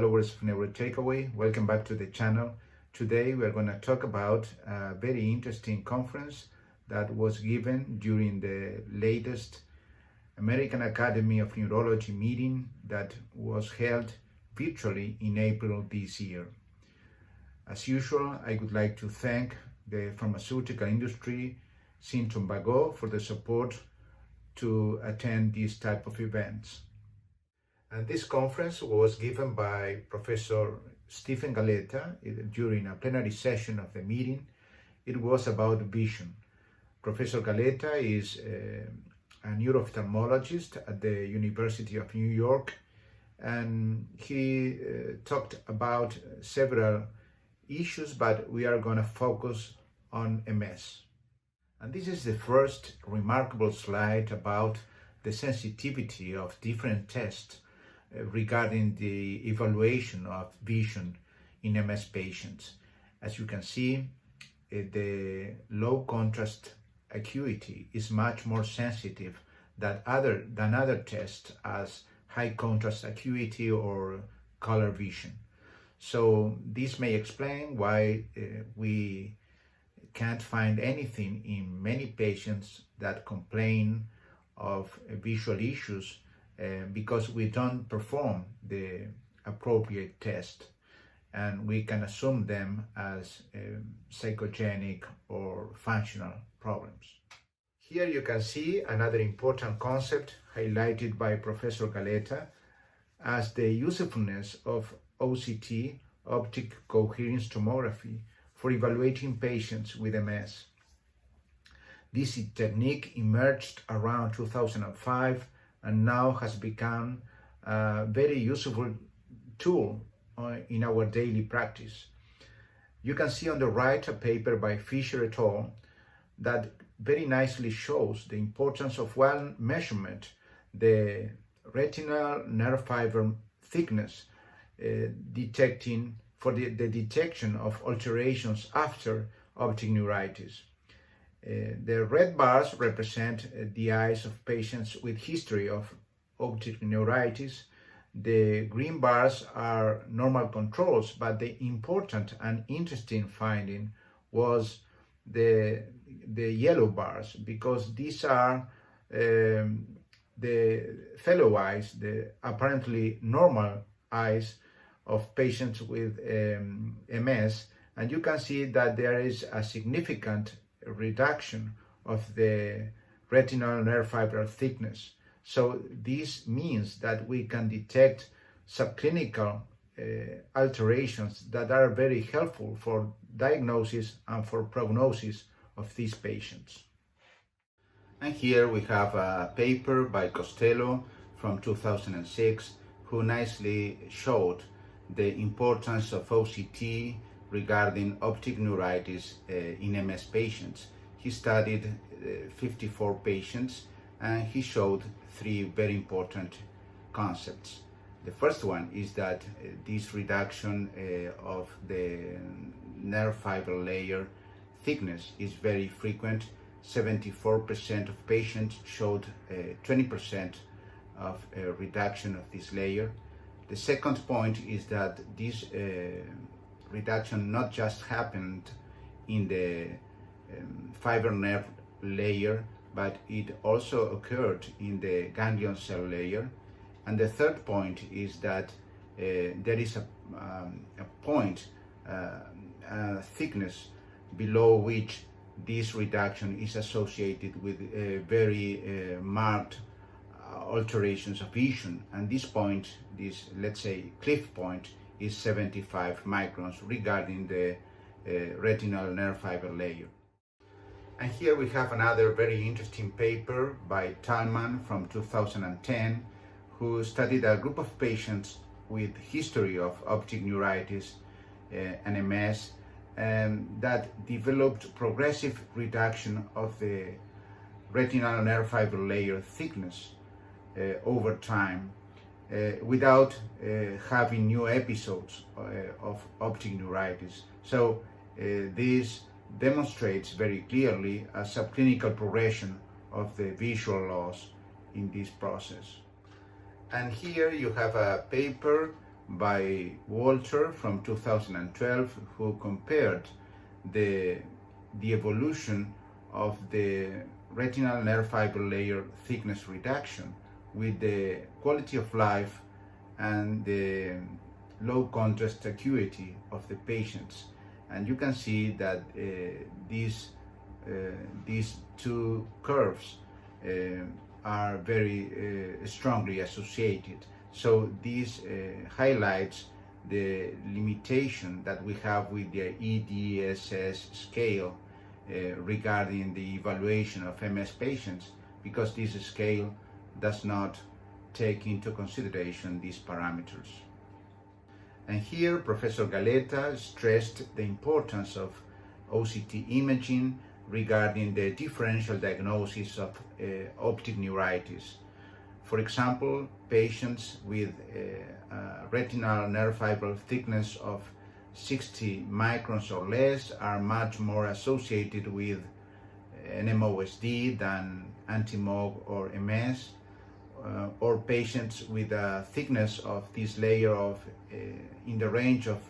followers of Neuro Takeaway. Welcome back to the channel. Today we're going to talk about a very interesting conference that was given during the latest American Academy of Neurology meeting that was held virtually in April this year. As usual, I would like to thank the pharmaceutical industry, Symptom Bago, for the support to attend these type of events. And this conference was given by Professor Stephen Galletta during a plenary session of the meeting. It was about vision. Professor Galletta is a neuroophthalmologist at the University of New York, and he talked about several issues, but we are going to focus on MS. And this is the first remarkable slide about the sensitivity of different tests regarding the evaluation of vision in MS patients. As you can see, the low contrast acuity is much more sensitive than other tests as high contrast acuity or color vision. So this may explain why we can't find anything in many patients that complain of visual issues because we don't perform the appropriate test, and we can assume them as psychogenic or functional problems. Here you can see another important concept highlighted by Professor Galletta as the usefulness of OCT, optic coherence tomography, for evaluating patients with MS. This technique emerged around 2005 and now has become a very useful tool in our daily practice. You can see on the right a paper by Fisher et al. That very nicely shows the importance of one measurement, the retinal nerve fiber thickness, detecting for the detection of alterations after optic neuritis. The red bars represent the eyes of patients with history of optic neuritis. The green bars are normal controls, but the important and interesting finding was the yellow bars, because these are the fellow eyes, the apparently normal eyes of patients with MS, and you can see that there is a significant reduction of the retinal nerve fiber thickness. So this means that we can detect subclinical alterations that are very helpful for diagnosis and for prognosis of these patients. And here we have a paper by Costello from 2006 who nicely showed the importance of OCT regarding optic neuritis in MS patients. He studied 54 patients and he showed three very important concepts. The first one is that this reduction of the nerve fiber layer thickness is very frequent. 74% of patients showed 20% of a reduction of this layer. The second point is that this reduction not just happened in the fiber nerve layer, but it also occurred in the ganglion cell layer. And the third point is that there is a point, thickness below which this reduction is associated with very marked alterations of vision, and this point, this, let's say, cliff point, is 75 microns regarding the retinal nerve fiber layer. And here we have another very interesting paper by Talman from 2010, who studied a group of patients with history of optic neuritis and MS that developed progressive reduction of the retinal nerve fiber layer thickness over time without having new episodes of optic neuritis. So this demonstrates very clearly a subclinical progression of the visual loss in this process. And here you have a paper by Walter from 2012, who compared the evolution of the retinal nerve fiber layer thickness reduction with the quality of life and the low contrast acuity of the patients. And you can see that these two curves are very strongly associated. So this highlights the limitation that we have with the EDSS scale regarding the evaluation of MS patients, because this scale does not take into consideration these parameters. And here Professor Galeta stressed the importance of OCT imaging regarding the differential diagnosis of optic neuritis. For example, patients with retinal nerve fiber thickness of 60 microns or less are much more associated with NMOSD than anti-MOG or MS, or patients with a thickness of this layer of in the range of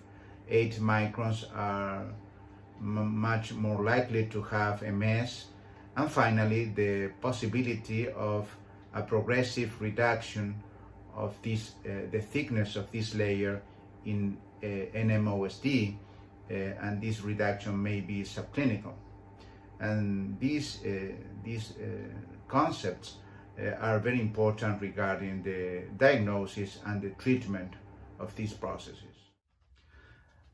8 microns are much more likely to have MS. And finally, the possibility of a progressive reduction of this, the thickness of this layer in NMOSD, and this reduction may be subclinical. And these concepts are very important regarding the diagnosis and the treatment of these processes.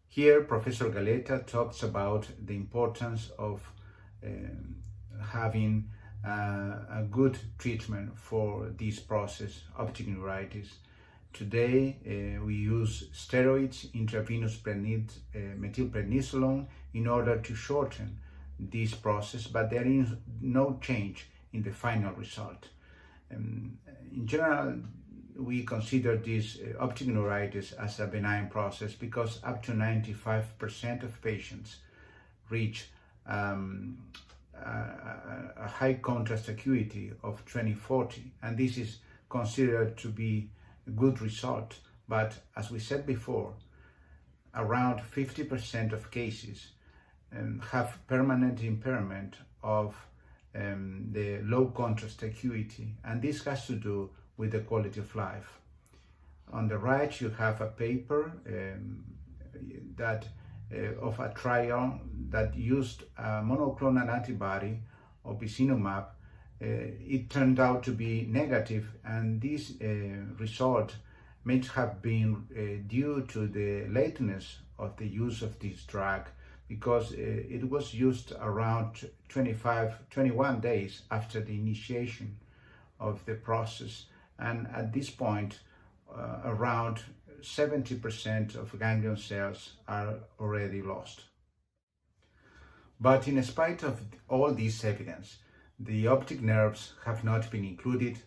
Here, Professor Galeta talks about the importance of having a good treatment for this process, optic neuritis. Today, we use steroids, intravenous methylprednisolone, in order to shorten this process, but there is no change in the final result. In general, we consider this optic neuritis as a benign process because up to 95% of patients reach a high contrast acuity of 20/40, and this is considered to be a good result. But as we said before, around 50% of cases have permanent impairment of the low contrast acuity, and this has to do with the quality of life. On the right, you have a paper of a trial that used a monoclonal antibody, opicinumab. It turned out to be negative, and this result may have been due to the lateness of the use of this drug, because it was used around 21 days after the initiation of the process. And at this point, around 70% of ganglion cells are already lost. But in spite of all this evidence, the optic nerves have not been included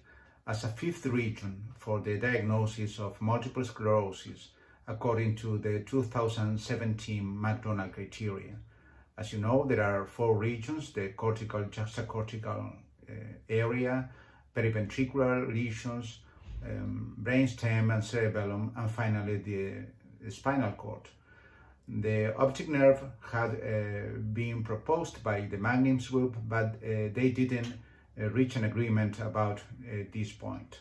as a fifth region for the diagnosis of multiple sclerosis, according to the 2017 McDonald criteria. As you know, there are 4 regions: the cortical, juxtacortical area, periventricular lesions, brainstem and cerebellum, and finally the spinal cord. The optic nerve had been proposed by the Magnim's group, but they didn't reach an agreement about this point.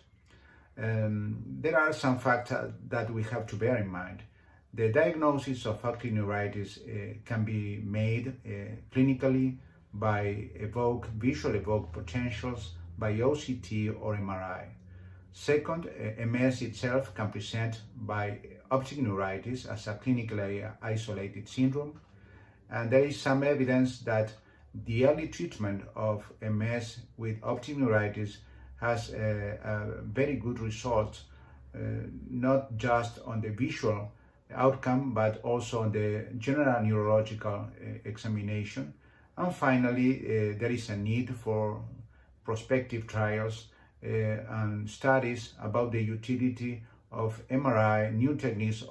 There are some facts that we have to bear in mind. The diagnosis of optic neuritis can be made clinically by visual evoked potentials, by OCT or MRI. Second, MS itself can present by optic neuritis as a clinically isolated syndrome, and there is some evidence that the early treatment of MS with optic neuritis has a very good result, not just on the visual outcome, but also on the general neurological examination. And finally, there is a need for prospective trials and studies about the utility of MRI, new techniques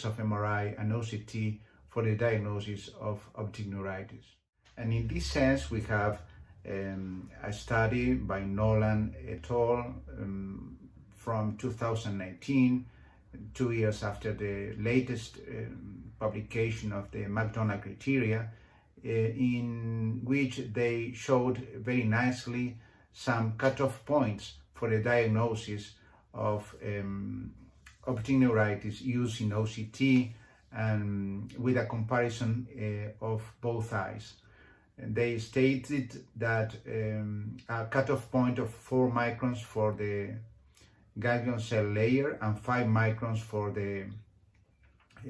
of MRI and OCT for the diagnosis of optic neuritis. And in this sense, we have a study by Nolan et al. From 2019 2 years after the latest publication of the McDonald criteria, in which they showed very nicely some cutoff points for the diagnosis of optic neuritis using OCT, and with a comparison of both eyes. And they stated that a cutoff point of 4 microns for the ganglion cell layer and 5 microns for the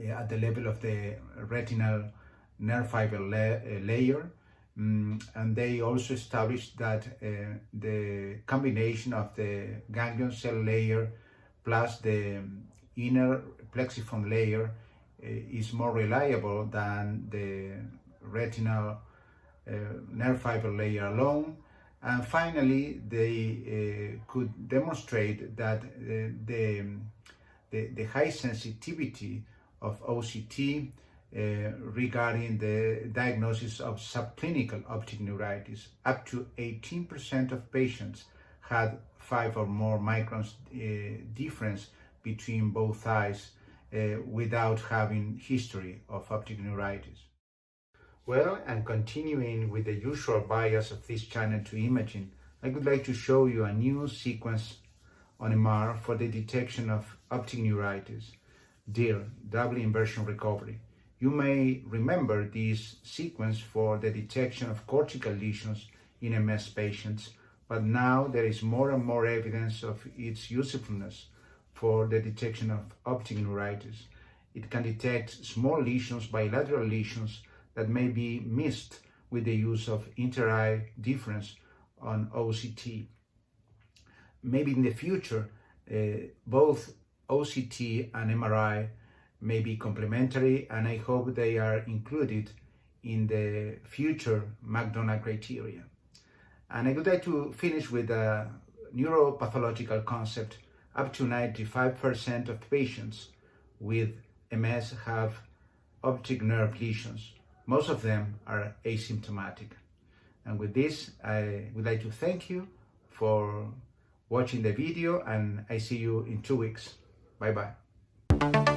at the level of the retinal nerve fiber layer. And they also established that the combination of the ganglion cell layer plus the inner plexiform layer is more reliable than the retinal nerve fiber layer alone. And finally, they could demonstrate that the high sensitivity of OCT regarding the diagnosis of subclinical optic neuritis. Up to 18% of patients had 5 or more microns difference between both eyes without having history of optic neuritis. Well, and continuing with the usual bias of this channel to imaging, I would like to show you a new sequence on MR for the detection of optic neuritis, DIR, double inversion recovery. You may remember this sequence for the detection of cortical lesions in MS patients, but now there is more and more evidence of its usefulness for the detection of optic neuritis. It can detect small lesions, bilateral lesions, that may be missed with the use of inter-eye difference on OCT. Maybe in the future, both OCT and MRI may be complementary, and I hope they are included in the future McDonald criteria. And I would like to finish with a neuropathological concept. Up to 95% of patients with MS have optic nerve lesions. Most of them are asymptomatic. And with this, I would like to thank you for watching the video, and I see you in 2 weeks. Bye-bye.